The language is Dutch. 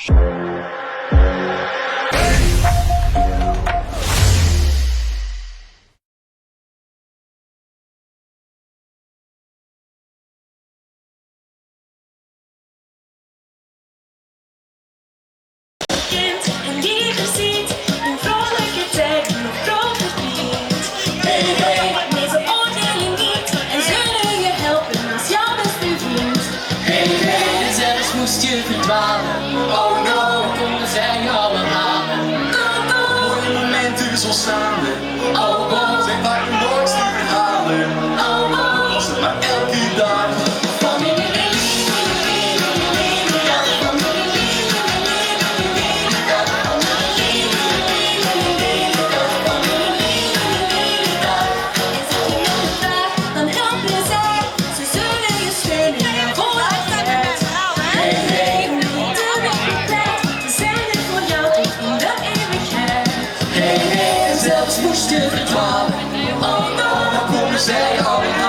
En lieve ziet, een vrolijke tijd, een grote vriend. Hey, hey, nee, ze oordelen niet en zullen je helpen als jouw beste vriend. Hey, hey, en zelfs moest je verdwalen. Oh no, konden zij je allemaal halen. Mooie momenten zo samen. Oh, oh, Zijn vaak de mooiste verhalen. oh, oh. Was het maar elke dag. Dan helpen zij, ze zullen je steunen en vooruit. Hey, hey, niet te weinig tijd, ze zijn er voor jou tot in de eeuwigheid. Hey, hey, en zelfs moest je verdwalen. Oh no, Dan komen zij allemaal.